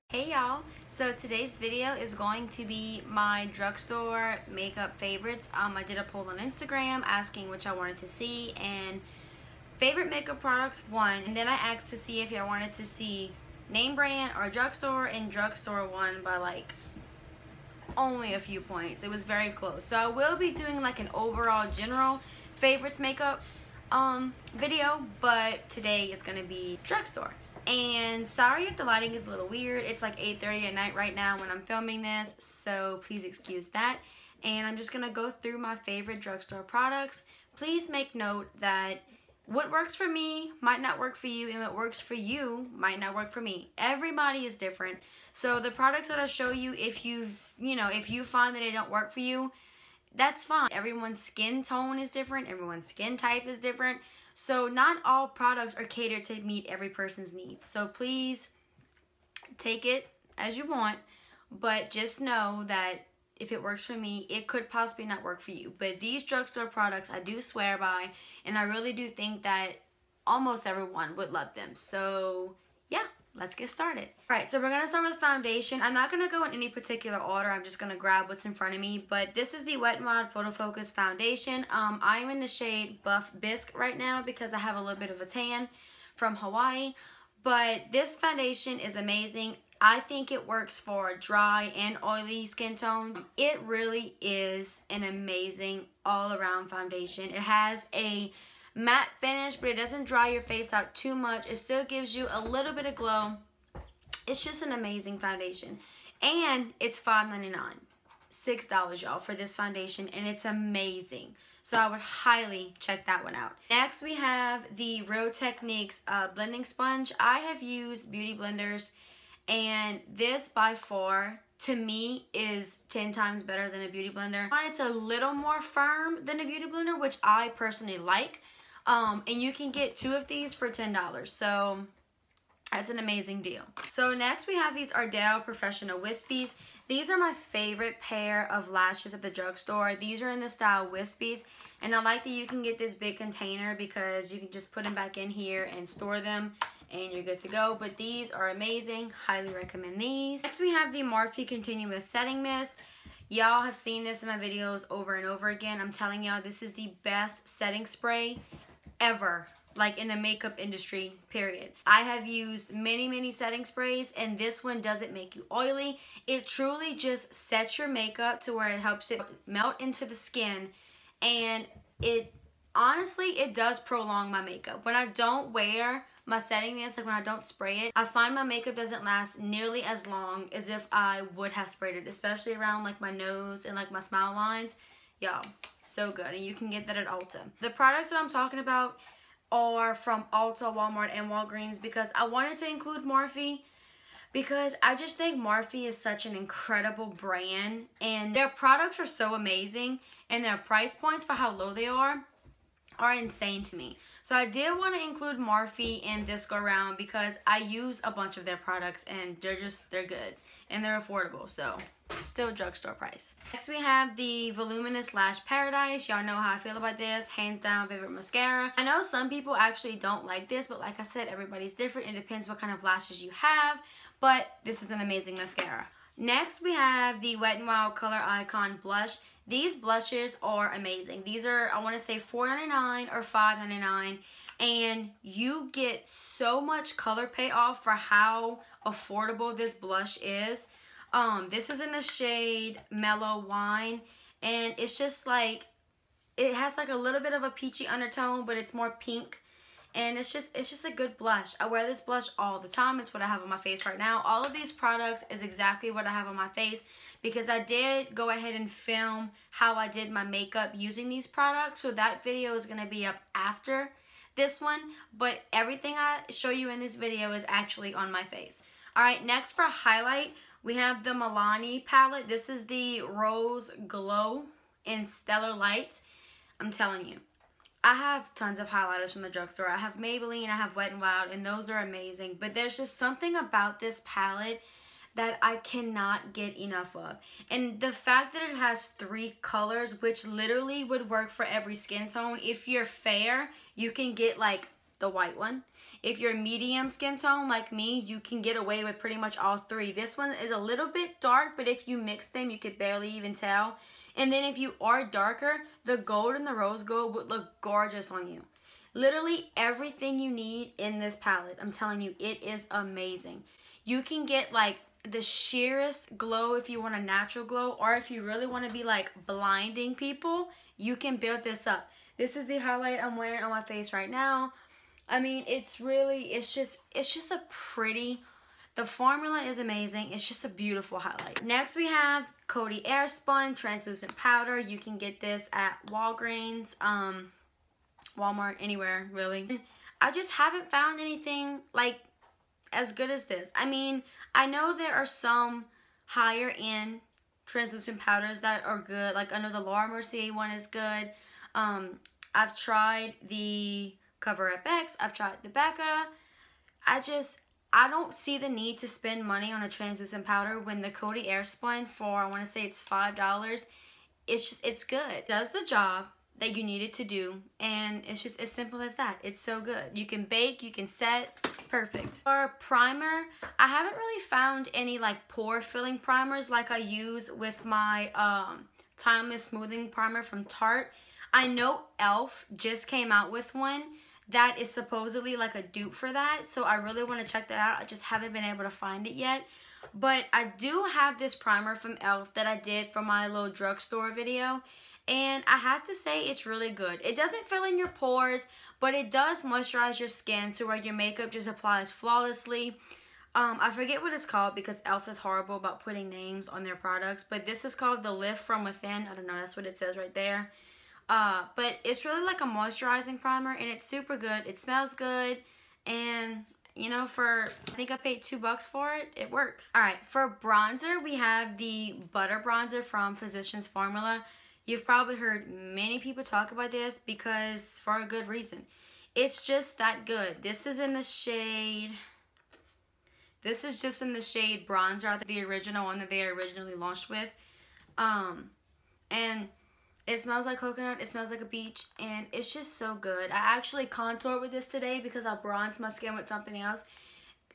Hey y'all, so today's video is going to be my drugstore makeup favorites. I did a poll on Instagram asking which I wanted to see, and favorite makeup products won, and then I asked to see if y'all wanted to see name brand or drugstore, and drugstore won by like only a few points. It was very close. So I will be doing like an overall general favorites makeup video, but today is gonna be drugstore. And sorry if the lighting is a little weird. It's like 8:30 at night right now when I'm filming this, so please excuse that. And I'm just gonna go through my favorite drugstore products. Please make note that what works for me might not work for you, and what works for you might not work for me. Everybody is different. So the products that I show you, if you find that they don't work for you, that's fine. Everyone's skin tone is different. Everyone's skin type is different. So not all products are catered to meet every person's needs. So please take it as you want, but just know that if it works for me, it could possibly not work for you. But these drugstore products I do swear by, and I really do think that almost everyone would love them. So yeah, let's get started. Alright, so we're going to start with foundation. I'm not going to go in any particular order. I'm just going to grab what's in front of me. But this is the Wet n Wild Photofocus foundation. I'm in the shade Buff Bisque right now because I have a little bit of a tan from Hawaii. But this foundation is amazing. I think it works for dry and oily skin tones. It really is an amazing all-around foundation. It has a matte finish, but it doesn't dry your face out too much. It still gives you a little bit of glow. It's just an amazing foundation. And it's $5.99. $6, y'all, for this foundation, and it's amazing. So I would highly check that one out. Next, we have the Real Techniques blending sponge. I have used beauty blenders, and this by far, to me, is 10 times better than a beauty blender. I find it's a little more firm than a beauty blender, which I personally like. And you can get 2 of these for $10. So that's an amazing deal. So next we have these Ardell Professional Wispies. These are my favorite pair of lashes at the drugstore. These are in the style Wispies. And I like that you can get this big container because you can just put them back in here and store them, and you're good to go. But these are amazing. Highly recommend these. Next we have the Morphe Continuous Setting Mist. Y'all have seen this in my videos over and over again. I'm telling y'all, this is the best setting spray ever, like in the makeup industry, period. I have used many setting sprays, and this one doesn't make you oily. It truly just sets your makeup to where it helps it melt into the skin, and it honestly, it does prolong my makeup. When I don't wear my setting mist, like when I don't spray it, I find my makeup doesn't last nearly as long as if I would have sprayed it, especially around like my nose and like my smile lines. Y'all, so good. And you can get that at Ulta. The products that I'm talking about are from Ulta, Walmart, and Walgreens because I wanted to include Morphe because I just think Morphe is such an incredible brand, and their products are so amazing, and their price points for how low they are insane to me. So I did want to include Morphe in this go round because I use a bunch of their products, and they're good and they're affordable, so still drugstore price. Next we have the Voluminous Lash Paradise. Y'all know how I feel about this. Hands down favorite mascara. I know some people actually don't like this, but like I said, everybody's different. It depends what kind of lashes you have, but this is an amazing mascara. Next we have the Wet n Wild Color Icon Blush. These blushes are amazing. These are, I want to say $4.99 or $5.99, and you get so much color payoff for how affordable this blush is. This is in the shade Mellow Wine, and it's just like, it has like a little bit of a peachy undertone, but it's more pink. And it's just a good blush. I wear this blush all the time. It's what I have on my face right now. All of these products is exactly what I have on my face because I did go ahead and film how I did my makeup using these products. So that video is going to be up after this one. But everything I show you in this video is actually on my face. Alright, next for highlight, we have the Milani palette. This is the Rose Glow in Stellar Light. I'm telling you, I have tons of highlighters from the drugstore. I have Maybelline, I have Wet n Wild, and those are amazing. But there's just something about this palette that I cannot get enough of. And the fact that it has 3 colors, which literally would work for every skin tone. If you're fair, you can get like the white one. If you're medium skin tone like me, you can get away with pretty much all three. This one is a little bit dark, but if you mix them, you could barely even tell. And then if you are darker, the gold and the rose gold would look gorgeous on you. Literally everything you need in this palette. I'm telling you, it is amazing. You can get like the sheerest glow if you want a natural glow, or if you really want to be like blinding people, you can build this up. This is the highlight I'm wearing on my face right now. I mean, it's just a pretty, the formula is amazing. It's just a beautiful highlight. Next we have Codi Airspun translucent powder. You can get this at Walgreens, Walmart, anywhere really. I just haven't found anything like as good as this. I mean, I know there are some higher end translucent powders that are good. Like I know the Laura Mercier one is good. I've tried the Cover FX. I've tried the Becca. I don't see the need to spend money on a translucent powder when the Codi Airspun for, I want to say it's $5. It's good. It does the job that you need it to do, and it's just as simple as that. It's so good. You can bake, you can set, it's perfect. For primer, I haven't really found any like pore filling primers like I use with my Timeless Smoothing Primer from Tarte. I know e.l.f. just came out with one that is supposedly like a dupe for that, so I really want to check that out. I just haven't been able to find it yet. But I do have this primer from e.l.f. that I did for my little drugstore video, and I have to say it's really good. It doesn't fill in your pores, but it does moisturize your skin to where your makeup just applies flawlessly. I forget what it's called because e.l.f. is horrible about putting names on their products, but this is called the Lift From Within. I don't know, that's what it says right there. But it's really like a moisturizing primer, and it's super good. It smells good, and you know, I think I paid $2 for it. It works. Alright, for bronzer, we have the Butter Bronzer from Physicians Formula. You've probably heard many people talk about this because for a good reason. It's just that good. This is in the shade, this is just in the shade Bronzer. I think the original one that they originally launched with. And it smells like coconut, it smells like a beach, and it's just so good. I actually contoured with this today because I bronzed my skin with something else.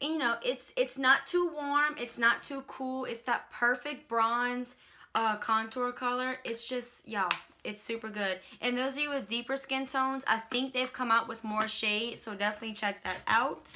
And, you know, it's not too warm, it's not too cool. It's that perfect bronze contour color. It's just, y'all, it's super good. And those of you with deeper skin tones, I think they've come out with more shade, so definitely check that out.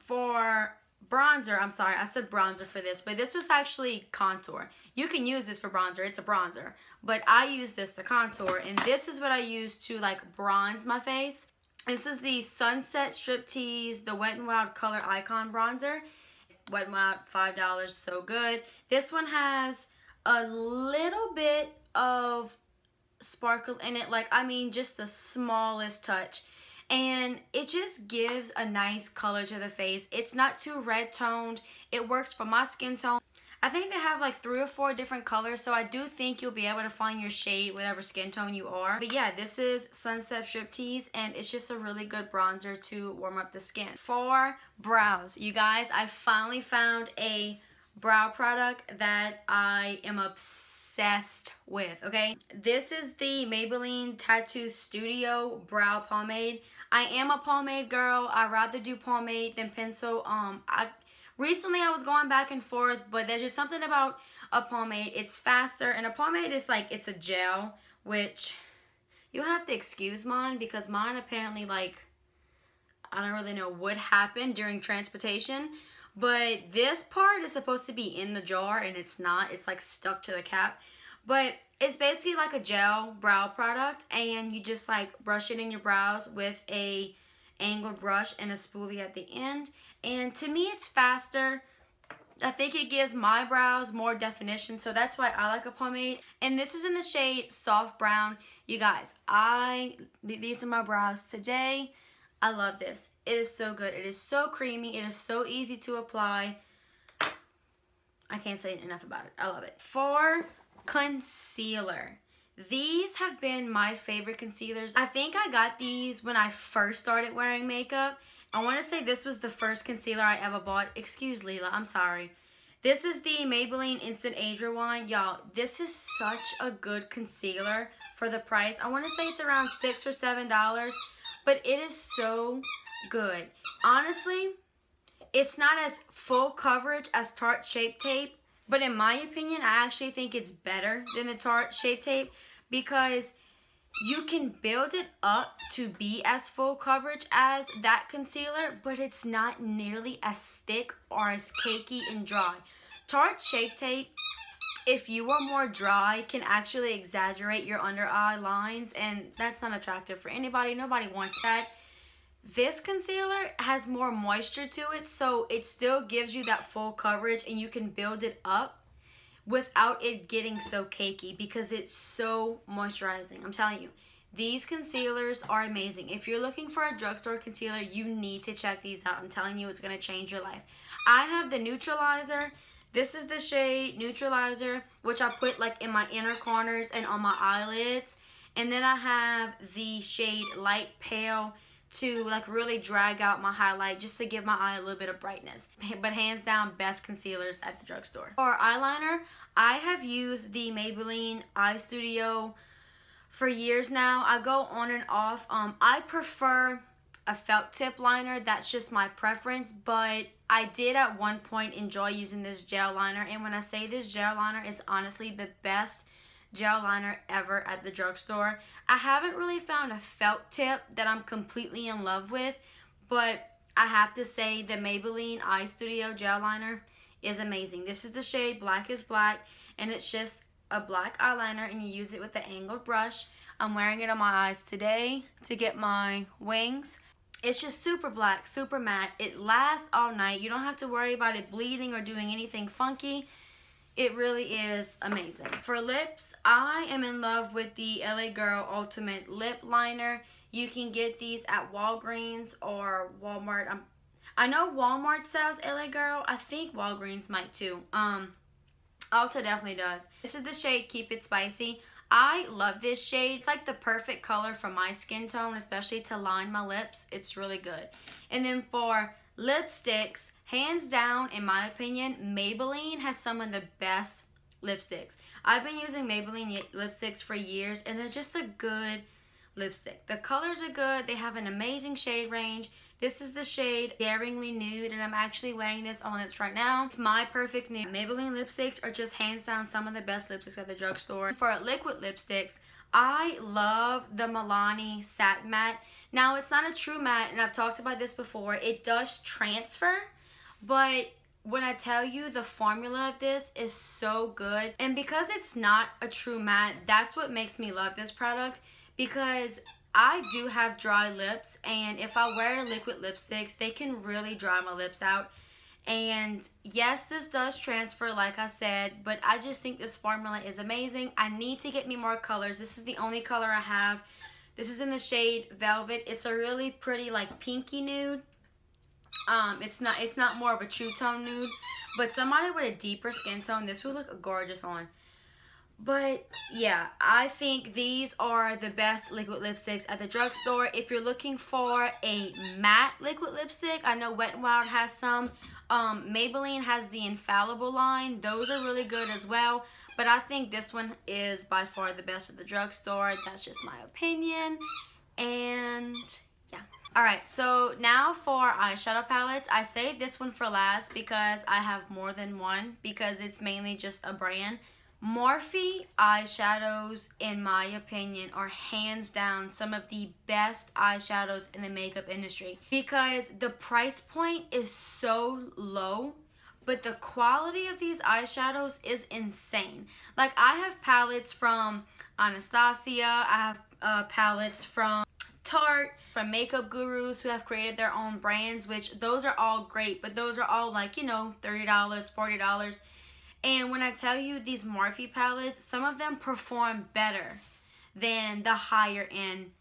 For bronzer, I'm sorry, I said bronzer for this, but this was actually contour. You can use this for bronzer, it's a bronzer, but I use this to contour, and this is what I use to like bronze my face. This is the Sunset Striptease, the Wet n Wild Color Icon Bronzer. Wet n Wild, $5, so good. This one has a little bit of sparkle in it, like, I mean, just the smallest touch. And it just gives a nice color to the face. It's not too red toned. It works for my skin tone. I think they have like 3 or 4 different colors, so I do think you'll be able to find your shade, whatever skin tone you are. But yeah, this is Sunset Striptease, and it's just a really good bronzer to warm up the skin. For brows, you guys, I finally found a brow product that I am obsessed with, okay? This is the Maybelline Tattoo Studio Brow Pomade. I am a pomade girl. I'd rather do pomade than pencil. Recently I was going back and forth, but there's just something about a pomade. It's faster, and a pomade is like, it's a gel, which you'll have to excuse mine because mine apparently, like, I don't really know what happened during transportation, but this part is supposed to be in the jar and it's not. It's like stuck to the cap. But it's basically like a gel brow product, and you just like brush it in your brows with a angled brush and a spoolie at the end. And to me, it's faster. I think it gives my brows more definition, so that's why I like a pomade. And this is in the shade Soft Brown. You guys, these are my brows today. I love this. It is so good. It is so creamy. It is so easy to apply. I can't say enough about it. I love it. For concealer, these have been my favorite concealers. I think I got these when I first started wearing makeup. I want to say this was the first concealer I ever bought. Excuse Leela, I'm sorry. This is the Maybelline Instant Age Rewind. Y'all, this is such a good concealer for the price. I want to say it's around $6 or $7, but it is so good. Honestly, it's not as full coverage as Tarte Shape Tape, but in my opinion, I actually think it's better than the Tarte Shape Tape because you can build it up to be as full coverage as that concealer, but it's not nearly as thick or as cakey and dry. Tarte Shape Tape, if you are more dry, can actually exaggerate your under eye lines, and that's not attractive for anybody. Nobody wants that. This concealer has more moisture to it, so it still gives you that full coverage and you can build it up without it getting so cakey because it's so moisturizing. I'm telling you, these concealers are amazing. If you're looking for a drugstore concealer, you need to check these out. I'm telling you, it's going to change your life. I have the Neutralizer. This is the shade Neutralizer, which I put like in my inner corners and on my eyelids. And then I have the shade Light Pale to like really drag out my highlight, just to give my eye a little bit of brightness. But hands down, best concealers at the drugstore. For eyeliner, I have used the Maybelline Eye Studio for years now. I go on and off. I prefer a felt tip liner. That's just my preference, but I did at one point enjoy using this gel liner, and when I say this gel liner is honestly the best gel liner ever at the drugstore. I haven't really found a felt tip that I'm completely in love with, but I have to say the Maybelline Eye Studio gel liner is amazing. This is the shade Black is Black, and it's just a black eyeliner, and you use it with the angled brush. I'm wearing it on my eyes today to get my wings. It's just super black, super matte. It lasts all night. You don't have to worry about it bleeding or doing anything funky. It really is amazing. For lips, I am in love with the LA Girl Ultimate Lip Liner. You can get these at Walgreens or Walmart. I know Walmart sells LA Girl. I think Walgreens might too. Ulta definitely does. This is the shade Keep It Spicy. I love this shade. It's like the perfect color for my skin tone, especially to line my lips. It's really good. And then for lipsticks, hands down, in my opinion, Maybelline has some of the best lipsticks. I've been using Maybelline lipsticks for years, and they're just a good lipstick. The colors are good. They have an amazing shade range. This is the shade Daringly Nude, and I'm actually wearing this on my lips right now. It's my perfect nude. Maybelline lipsticks are just hands down some of the best lipsticks at the drugstore. For liquid lipsticks, I love the Milani Satin Matte. Now, it's not a true matte, and I've talked about this before. It does transfer, but when I tell you the formula of this is so good, and because it's not a true matte, that's what makes me love this product, because I do have dry lips, and if I wear liquid lipsticks, they can really dry my lips out. And yes, this does transfer, like I said, but I just think this formula is amazing. I need to get me more colors. This is the only color I have. This is in the shade Velvet. It's a really pretty, like, pinky nude. It's not more of a true tone nude, but somebody with a deeper skin tone, this would look gorgeous on. But yeah, I think these are the best liquid lipsticks at the drugstore. If you're looking for a matte liquid lipstick, I know Wet n Wild has some. Maybelline has the Infallible line. Those are really good as well. But I think this one is by far the best at the drugstore. That's just my opinion. And yeah. Alright, so now for eyeshadow palettes. I saved this one for last because I have more than one, because it's mainly just a brand. Morphe eyeshadows, in my opinion, are hands down some of the best eyeshadows in the makeup industry, because the price point is so low, but the quality of these eyeshadows is insane. Like, I have palettes from Anastasia, I have palettes from Tarte, from makeup gurus who have created their own brands, which those are all great, but those are all like, you know, $30, $40. And when I tell you these Morphe palettes, some of them perform better than the higher end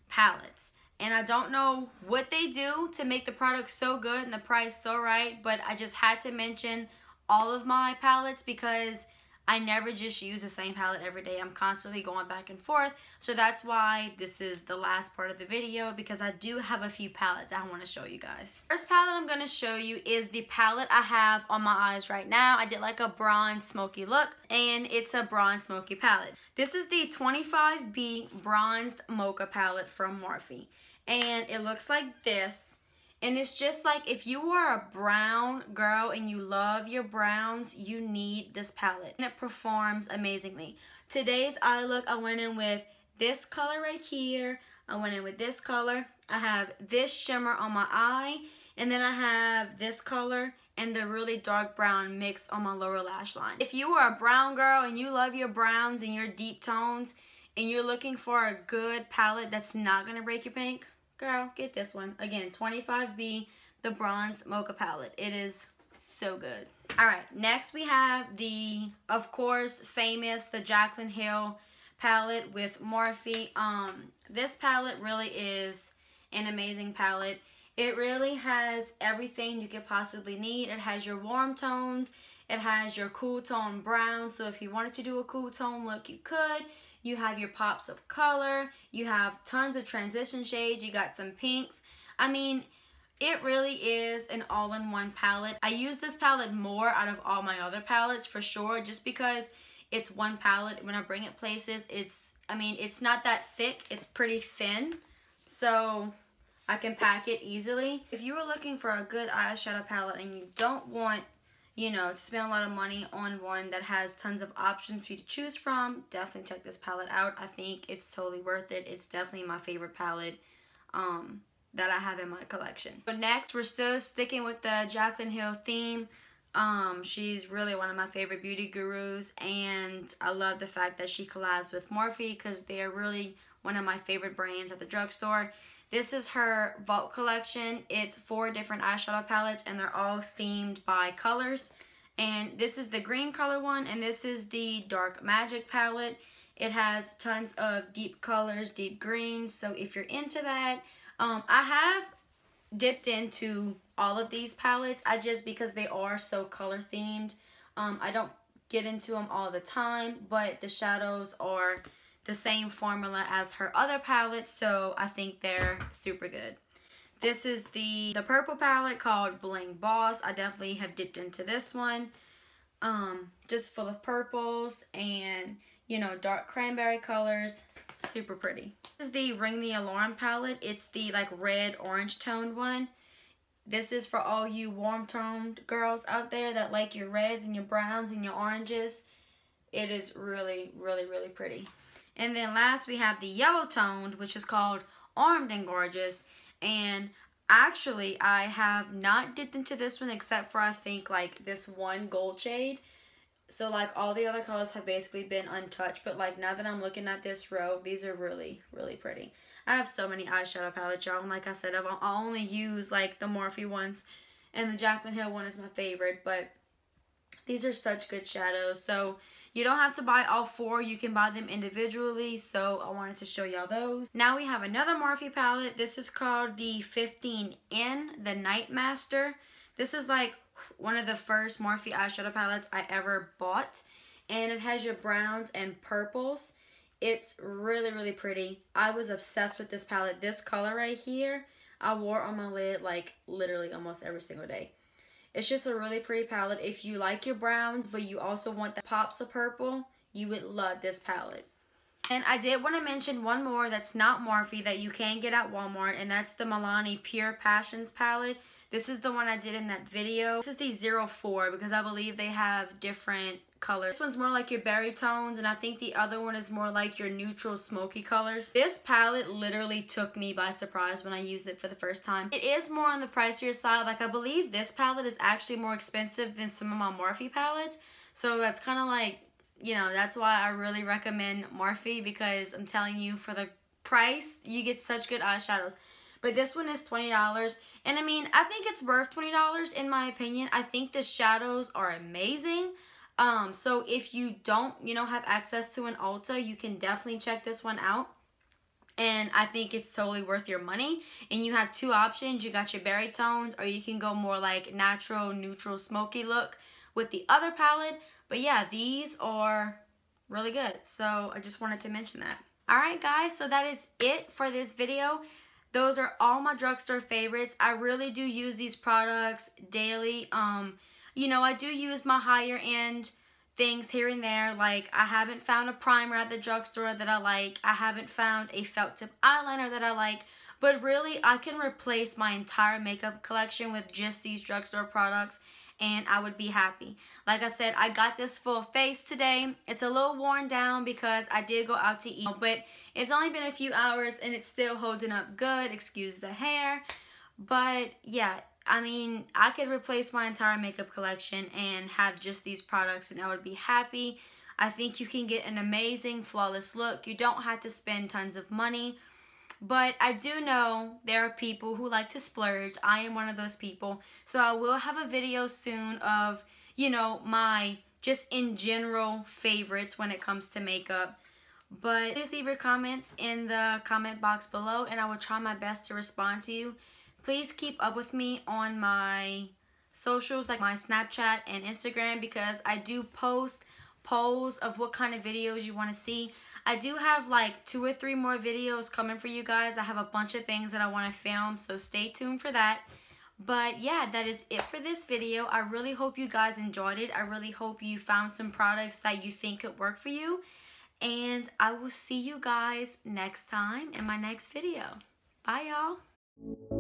palettes. And I don't know what they do to make the product so good and the price so right, but I just had to mention all of my palettes because I never just use the same palette every day. I'm constantly going back and forth. So that's why this is the last part of the video, because I do have a few palettes I want to show you guys. First palette I'm going to show you is the palette I have on my eyes right now. I did like a bronze smoky look, and it's a bronze smoky palette. This is the 25B Bronzed Mocha palette from Morphe. and it looks like this. And it's just like, if you are a brown girl and you love your browns, you need this palette. And it performs amazingly. Today's eye look, I went in with this color right here. I went in with this color. I have this shimmer on my eye. And then I have this color and the really dark brown mixed on my lower lash line. If you are a brown girl and you love your browns and your deep tones and you're looking for a good palette that's not going to break your bank, girl, get this one. Again, 25B, the Bronze Mocha palette. It is so good. Alright, next we have the, of course, famous, the Jaclyn Hill palette with Morphe. This palette really is an amazing palette. It really has everything you could possibly need. It has your warm tones. It has your cool tone brown. So if you wanted to do a cool tone look, you could. You have your pops of color. You have tons of transition shades. You got some pinks. I mean, it really is an all-in-one palette. I use this palette more out of all my other palettes for sure, just because it's one palette. When I bring it places, it's not that thick. It's pretty thin. So I can pack it easily. If you were looking for a good eyeshadow palette and you don't want, you know, to spend a lot of money on one that has tons of options for you to choose from, definitely check this palette out. I think it's totally worth it. It's definitely my favorite palette that I have in my collection. But next, we're still sticking with the Jaclyn Hill theme. She's really one of my favorite beauty gurus, and I love the fact that she collabs with Morphe because they're really one of my favorite brands at the drugstore. This is her Vault collection. It's 4 different eyeshadow palettes, and they're all themed by colors. And this is the green color one, and this is the Dark Magic palette. It has tons of deep colors, deep greens, so if you're into that, I have dipped into all of these palettes, because they are so color themed. I don't get into them all the time, but the shadows are the same formula as her other palettes, so I think they're super good. This is the purple palette called Bling Boss. I definitely have dipped into this one. Just full of purples and, you know, dark cranberry colors. Super pretty. This is the Ring the Alarm palette. It's the like red orange toned one. This is for all you warm toned girls out there that like your reds and your browns and your oranges. It is really, really, really pretty. And then last we have the yellow toned, which is called Armed and Gorgeous. And actually, I have not dipped into this one except for I think like this one gold shade. So like all the other colors have basically been untouched. But like now that I'm looking at this row, these are really, really pretty. I have so many eyeshadow palettes, y'all. And like I said, I only use like the Morphe ones. And the Jaclyn Hill one is my favorite. But these are such good shadows. So you don't have to buy all 4. You can buy them individually. So I wanted to show y'all those. Now we have another Morphe palette. This is called the 15N, the Night Master. This is like one of the first Morphe eyeshadow palettes I ever bought. And it has your browns and purples. It's really, really pretty. I was obsessed with this palette. This color right here, I wore on my lid like literally almost every single day. It's just a really pretty palette. If you like your browns, but you also want the pops of purple, you would love this palette. And I did want to mention one more that's not Morphe that you can get at Walmart, and that's the Milani Pure Passions palette. This is the one I did in that video. This is the 04 because I believe they have different colors. This one's more like your berry tones, and I think the other one is more like your neutral smoky colors. This palette literally took me by surprise when I used it for the first time. It is more on the pricier side. Like I believe this palette is actually more expensive than some of my Morphe palettes. So that's kind of like, you know, that's why I really recommend Morphe, because I'm telling you, for the price, you get such good eyeshadows. But this one is $20. And I mean, I think it's worth $20 in my opinion. I think the shadows are amazing. So if you don't, you know, have access to an Ulta, you can definitely check this one out. And I think it's totally worth your money. And you have 2 options. You got your berry tones, or you can go more like natural, neutral, smoky look with the other palette. But yeah, these are really good. So I just wanted to mention that. Alright guys, so that is it for this video. Those are all my drugstore favorites. I really do use these products daily. You know, I do use my higher end things here and there. Like, I haven't found a primer at the drugstore that I like. I haven't found a felt tip eyeliner that I like. But really, I can replace my entire makeup collection with just these drugstore products and I would be happy. Like I said, I got this full face today. It's a little worn down because I did go out to eat, but it's only been a few hours and it's still holding up good. Excuse the hair. But yeah, I mean, I could replace my entire makeup collection and have just these products and I would be happy. I think you can get an amazing, flawless look. You don't have to spend tons of money. But I do know there are people who like to splurge. I am one of those people. So I will have a video soon of, you know, my just in general favorites when it comes to makeup. But please leave your comments in the comment box below and I will try my best to respond to you. Please keep up with me on my socials like my Snapchat and Instagram because I do post polls of what kind of videos you want to see. I do have like 2 or 3 more videos coming for you guys. I have a bunch of things that I want to film, so stay tuned for that. But yeah, that is it for this video. I really hope you guys enjoyed it. I really hope you found some products that you think could work for you. And I will see you guys next time in my next video. Bye, y'all.